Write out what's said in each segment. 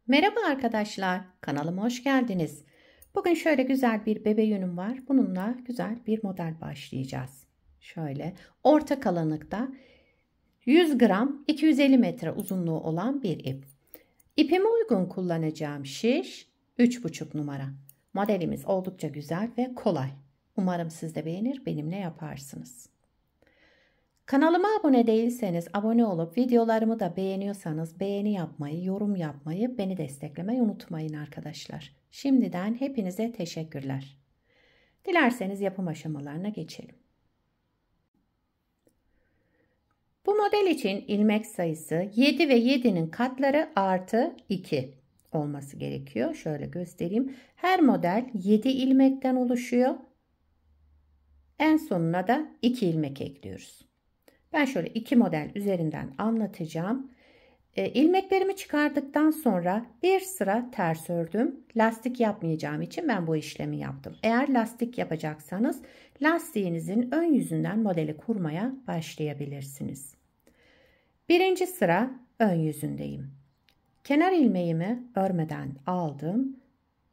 Merhaba arkadaşlar, kanalıma hoş geldiniz. Bugün şöyle güzel bir bebe yünüm var. Bununla güzel bir model başlayacağız. Şöyle orta kalınlıkta 100 gram 250 metre uzunluğu olan bir ip. İpime uygun kullanacağım şiş 3,5 numara. Modelimiz oldukça güzel ve kolay. Umarım siz de beğenir, benimle yaparsınız. Kanalıma abone değilseniz abone olup videolarımı da beğeniyorsanız beğeni yapmayı, yorum yapmayı, beni desteklemeyi unutmayın arkadaşlar. Şimdiden hepinize teşekkürler. Dilerseniz yapım aşamalarına geçelim. Bu model için ilmek sayısı 7 ve 7'nin katları artı 2 olması gerekiyor. Şöyle göstereyim. Her model 7 ilmekten oluşuyor. En sonuna da 2 ilmek ekliyoruz. Ben şöyle 2 model üzerinden anlatacağım. İlmeklerimi çıkardıktan sonra bir sıra ters ördüm. Lastik yapmayacağım için ben bu işlemi yaptım. Eğer lastik yapacaksanız lastiğinizin ön yüzünden modeli kurmaya başlayabilirsiniz. Birinci sıra ön yüzündeyim. Kenar ilmeğimi örmeden aldım.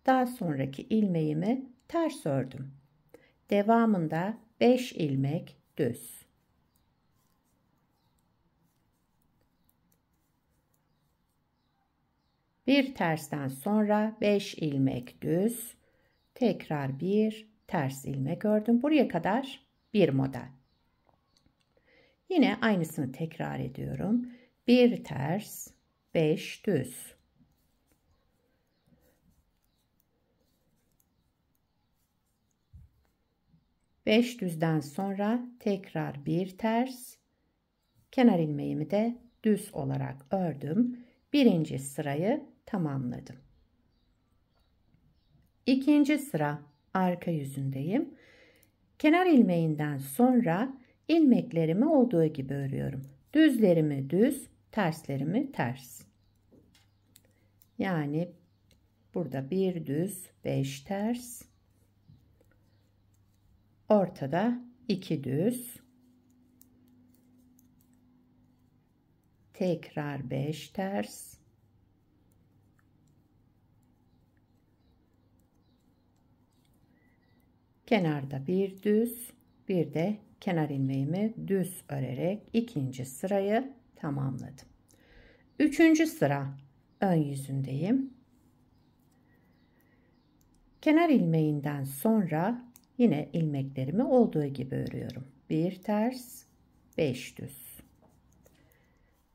Daha sonraki ilmeğimi ters ördüm. Devamında 5 ilmek düz. Bir tersten sonra 5 ilmek düz, tekrar bir ters ilmek ördüm. Buraya kadar bir model. Yine aynısını tekrar ediyorum. Bir ters, 5 düz. Beş düzden sonra tekrar bir ters, kenar ilmeğimi de düz olarak ördüm. Birinci sırayı tamamladım. İkinci sıra arka yüzündeyim. Kenar ilmeğinden sonra ilmeklerimi olduğu gibi örüyorum. Düzlerimi düz, terslerimi ters. Yani burada bir düz, 5 ters. Ortada 2 düz. Tekrar 5 ters. Kenarda bir düz, bir de kenar ilmeğimi düz örerek ikinci sırayı tamamladım. Üçüncü sıra ön yüzündeyim. Kenar ilmeğinden sonra yine ilmeklerimi olduğu gibi örüyorum. Bir ters, 5 düz.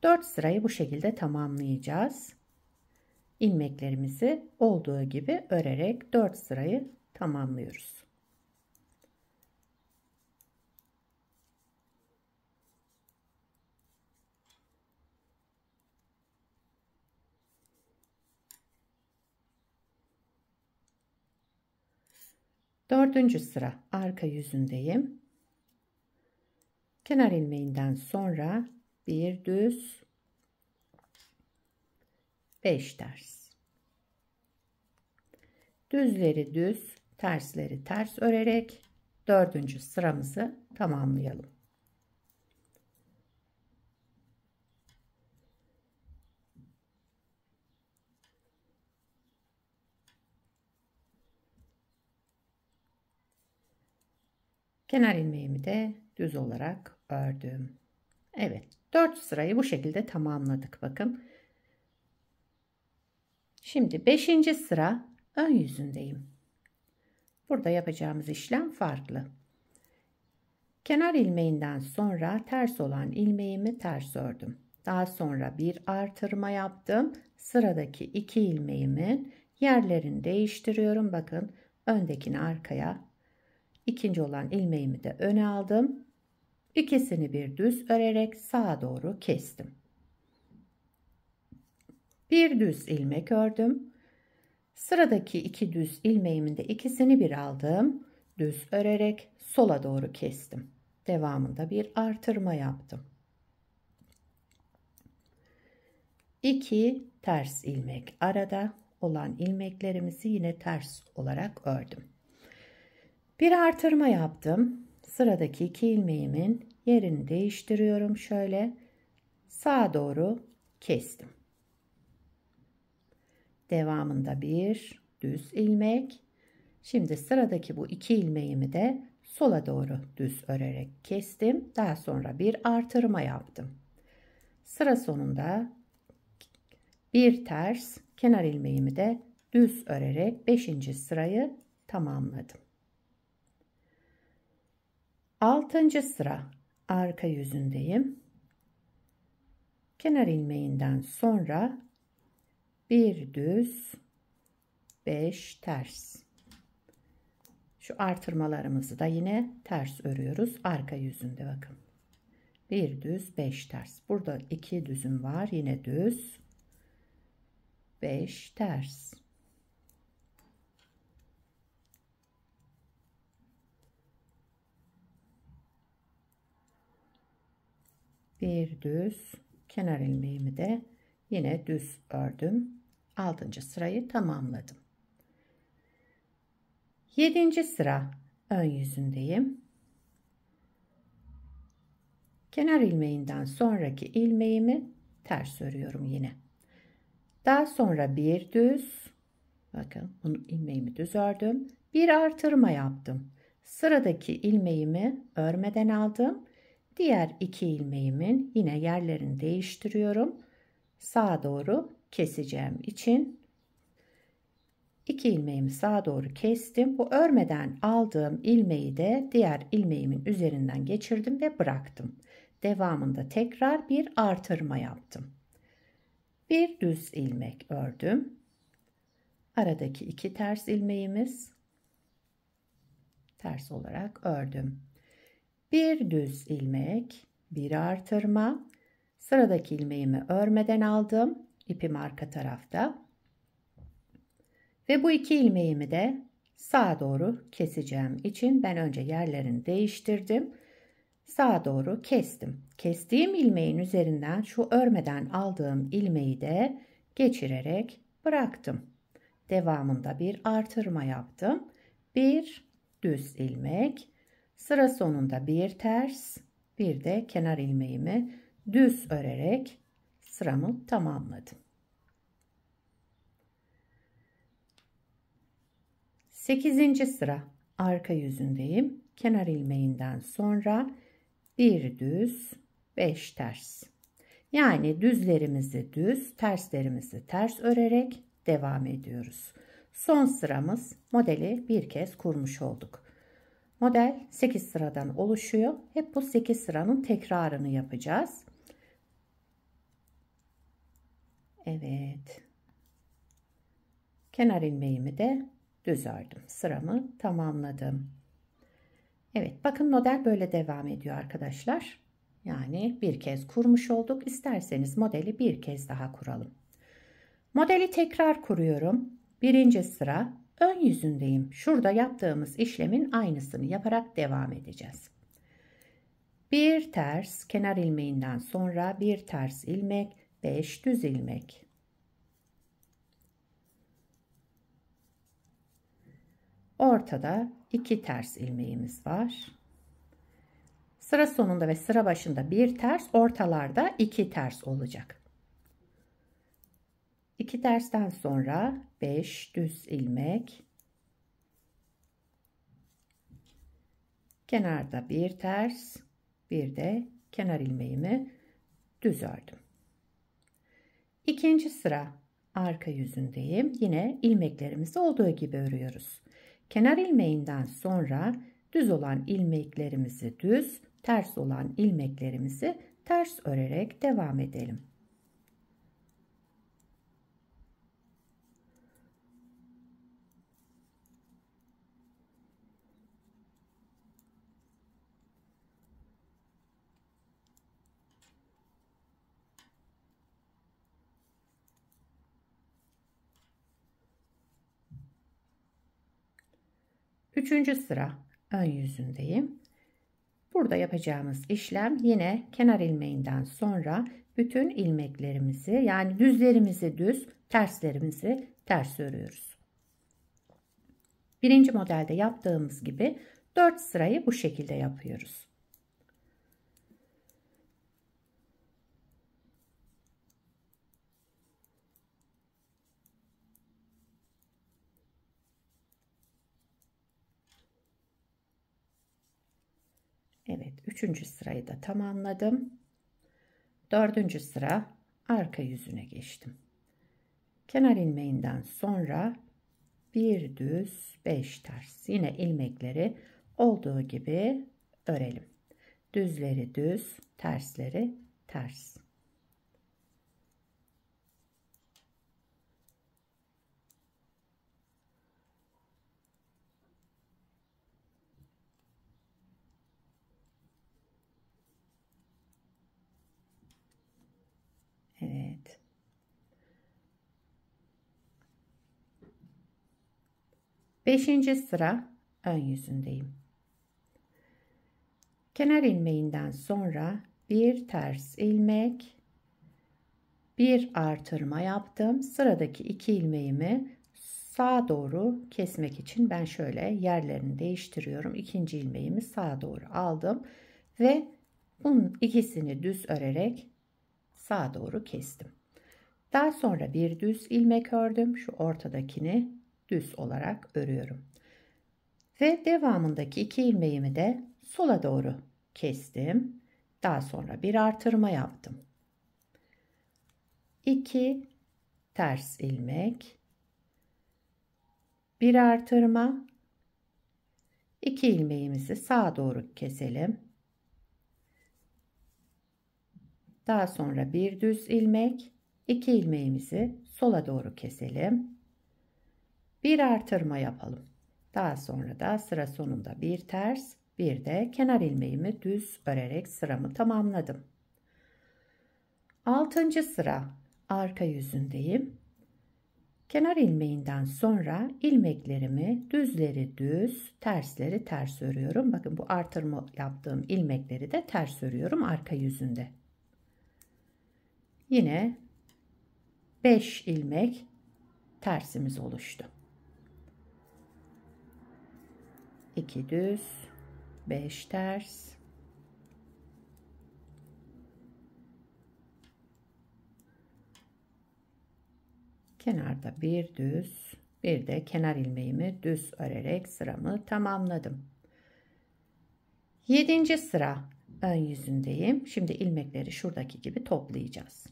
4 sırayı bu şekilde tamamlayacağız. İlmeklerimizi olduğu gibi örerek 4 sırayı tamamlıyoruz. Dördüncü sıra arka yüzündeyim. Kenar ilmeğinden sonra bir düz, 5 ters. Düzleri düz, tersleri ters örerek dördüncü sıramızı tamamlayalım. Kenar ilmeğimi de düz olarak ördüm. Evet, 4 sırayı bu şekilde tamamladık. Bakın. Şimdi 5. sıra ön yüzündeyim. Burada yapacağımız işlem farklı. Kenar ilmeğinden sonra ters olan ilmeğimi ters ördüm. Daha sonra bir artırma yaptım. Sıradaki 2 ilmeğimin yerlerini değiştiriyorum. Bakın, öndekini arkaya, ikinci olan ilmeğimi de öne aldım. İkisini bir düz örerek sağa doğru kestim. Bir düz ilmek ördüm. Sıradaki 2 düz ilmeğimin de ikisini bir aldım. Düz örerek sola doğru kestim. Devamında bir artırma yaptım. 2 ters ilmek arada olan ilmeklerimizi yine ters olarak ördüm. Bir artırma yaptım. Sıradaki 2 ilmeğimin yerini değiştiriyorum. Şöyle sağa doğru kestim. devamında bir düz ilmek. Şimdi sıradaki bu 2 ilmeğimi de sola doğru düz örerek kestim. Daha sonra bir artırma yaptım. Sıra sonunda bir ters kenar ilmeğimi de düz örerek 5. sırayı tamamladım. 6. sıra arka yüzündeyim. Kenar ilmeğinden sonra bir düz 5 ters. Şu artırmalarımızı da yine ters örüyoruz arka yüzünde, bakın. Bir düz 5 ters. Burada 2 düzüm var, yine düz 5 ters. Bir düz kenar ilmeğimi de yine düz ördüm. 6. sırayı tamamladım. 7. sıra ön yüzündeyim. Kenar ilmeğinden sonraki ilmeğimi ters örüyorum yine. Daha sonra bir düz, bakın bunu ilmeğimi düz ördüm. Bir artırma yaptım. Sıradaki ilmeğimi örmeden aldım. Diğer 2 ilmeğimin yine yerlerini değiştiriyorum. Sağa doğru keseceğim için 2 ilmeğimi sağa doğru kestim. Bu örmeden aldığım ilmeği de diğer ilmeğimin üzerinden geçirdim ve bıraktım. Devamında tekrar bir artırma yaptım. Bir düz ilmek ördüm. Aradaki 2 ters ilmeğimiz ters olarak ördüm. Bir düz ilmek, bir artırma. Sıradaki ilmeğimi örmeden aldım. İpim arka tarafta. Ve bu 2 ilmeğimi de sağa doğru keseceğim için ben önce yerlerini değiştirdim. Sağa doğru kestim. Kestiğim ilmeğin üzerinden şu örmeden aldığım ilmeği de geçirerek bıraktım. Devamında bir artırma yaptım. Bir düz ilmek. Sıra sonunda bir ters, bir de kenar ilmeğimi düz örerek sıramı tamamladım. 8. sıra arka yüzündeyim. Kenar ilmeğinden sonra bir düz 5 ters. Yani düzlerimizi düz, terslerimizi ters örerek devam ediyoruz. Son sıramız, modeli bir kez kurmuş olduk. Model 8 sıradan oluşuyor. Hep bu 8 sıranın tekrarını yapacağız. Evet. Kenar ilmeğimi de düz ördüm. Sıramı tamamladım. Evet, bakın model böyle devam ediyor arkadaşlar. Yani bir kez kurmuş olduk. İsterseniz modeli bir kez daha kuralım. Modeli tekrar kuruyorum. 1. sıra ön yüzündeyim. Şurada yaptığımız işlemin aynısını yaparak devam edeceğiz. Bir ters kenar ilmeğinden sonra bir ters ilmek, 5 düz ilmek. Ortada 2 ters ilmeğimiz var. Sıra sonunda ve sıra başında bir ters, ortalarda 2 ters olacak. 2 tersten sonra 5 düz ilmek. Kenarda bir ters, bir de kenar ilmeğimi düz ördüm. 2. sıra arka yüzündeyim. Yine ilmeklerimizi olduğu gibi örüyoruz. Kenar ilmeğinden sonra düz olan ilmeklerimizi düz, ters olan ilmeklerimizi ters örerek devam edelim. Üçüncü sıra ön yüzündeyim. Burada yapacağımız işlem yine kenar ilmeğinden sonra bütün ilmeklerimizi, yani düzlerimizi düz, terslerimizi ters örüyoruz. Birinci modelde yaptığımız gibi 4 sırayı bu şekilde yapıyoruz. Evet, 3. sırayı da tamamladım. 4. sıra arka yüzüne geçtim. Kenar ilmeğinden sonra bir düz 5 ters. Yine ilmekleri olduğu gibi örelim. Düzleri düz, tersleri ters. Evet. Beşinci sıra ön yüzündeyim. Kenar ilmeğinden sonra bir ters ilmek, bir artırma yaptım. Sıradaki 2 ilmeğimi sağa doğru kesmek için ben şöyle yerlerini değiştiriyorum. İkinci ilmeğimi sağa doğru aldım ve bunun ikisini düz örerek sağa doğru kestim. Daha sonra bir düz ilmek ördüm. Şu ortadakini düz olarak örüyorum. Ve devamındaki 2 ilmeğimi de sola doğru kestim. Daha sonra bir artırma yaptım. 2 ters ilmek, bir artırma, 2 ilmeğimizi sağa doğru keselim. Daha sonra bir düz ilmek, 2 ilmeğimizi sola doğru keselim. Bir artırma yapalım. Daha sonra da sıra sonunda bir ters, bir de kenar ilmeğimi düz örerek sıramı tamamladım. 6. sıra arka yüzündeyim. Kenar ilmeğinden sonra ilmeklerimi düzleri düz, tersleri ters örüyorum. Bakın bu artırma yaptığım ilmekleri de ters örüyorum arka yüzünde. Yine 5 ilmek tersimiz oluştu. 2 düz, 5 ters. Kenarda bir düz, bir de kenar ilmeğimi düz örerek sıramı tamamladım. 7. sıra ön yüzündeyim. Şimdi ilmekleri şuradaki gibi toplayacağız.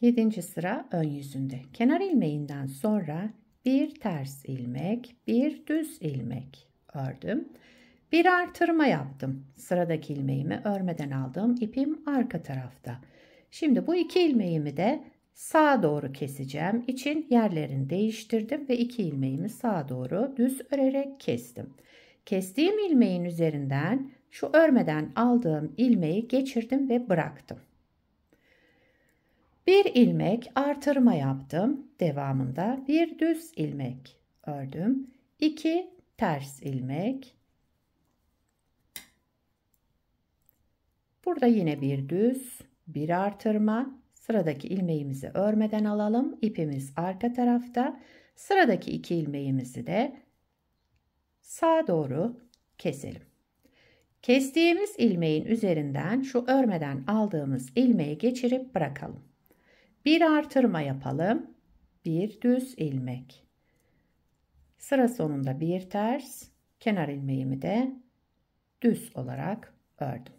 7. sıra ön yüzünde. Kenar ilmeğinden sonra bir ters ilmek, bir düz ilmek ördüm. Bir artırma yaptım. Sıradaki ilmeğimi örmeden aldığım ipim arka tarafta. Şimdi bu 2 ilmeğimi de sağa doğru keseceğim için yerlerini değiştirdim ve 2 ilmeğimi sağa doğru düz örerek kestim. Kestiğim ilmeğin üzerinden şu örmeden aldığım ilmeği geçirdim ve bıraktım. Bir ilmek artırma yaptım. Devamında bir düz ilmek ördüm. 2 ters ilmek. Burada yine bir düz, bir artırma. Sıradaki ilmeğimizi örmeden alalım. İpimiz arka tarafta. Sıradaki 2 ilmeğimizi de sağa doğru keselim. Kestiğimiz ilmeğin üzerinden şu örmeden aldığımız ilmeği geçirip bırakalım. Bir artırma yapalım. Bir düz ilmek. Sıra sonunda bir ters, kenar ilmeğimi de düz olarak ördüm.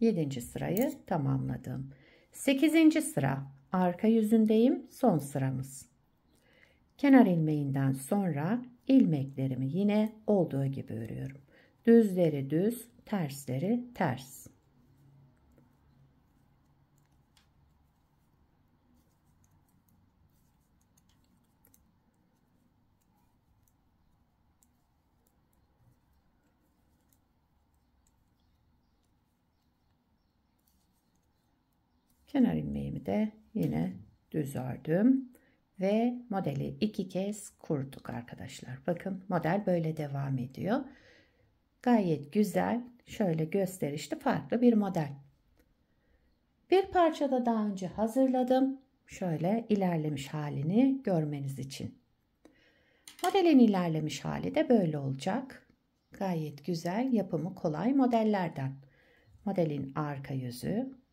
7. sırayı tamamladım. 8. sıra arka yüzündeyim. Son sıramız. Kenar ilmeğinden sonra ilmeklerimi yine olduğu gibi örüyorum. Düzleri düz, tersleri ters. Kenar ilmeğimi de yine düz ördüm ve modeli 2 kez kurduk arkadaşlar. Bakın model böyle devam ediyor. Gayet güzel, şöyle gösterişli farklı bir model. Bir parça da daha önce hazırladım. Şöyle ilerlemiş halini görmeniz için. Modelin ilerlemiş hali de böyle olacak. Gayet güzel, yapımı kolay modellerden. Modelin arka yüzü.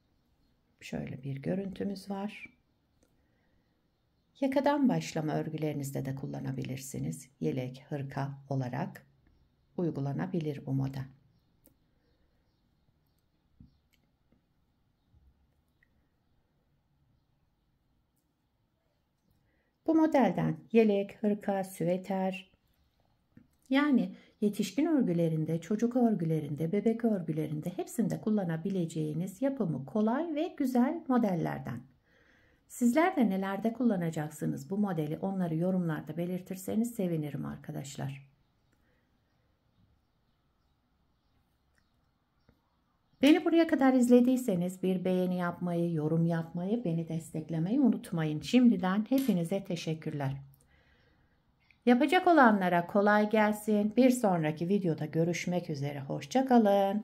Şöyle bir görüntümüz var. Yakadan başlama örgülerinizde de kullanabilirsiniz. Yelek, hırka olarak uygulanabilir bu model. Bu modelden yelek, hırka, süveter, yani yetişkin örgülerinde, çocuk örgülerinde, bebek örgülerinde hepsinde kullanabileceğiniz yapımı kolay ve güzel modellerden. Sizler de nelerde kullanacaksınız bu modeli, onları yorumlarda belirtirseniz sevinirim arkadaşlar. Beni buraya kadar izlediyseniz bir beğeni yapmayı, yorum yapmayı, beni desteklemeyi unutmayın. Şimdiden hepinize teşekkürler. Yapacak olanlara kolay gelsin. Bir sonraki videoda görüşmek üzere. Hoşça kalın.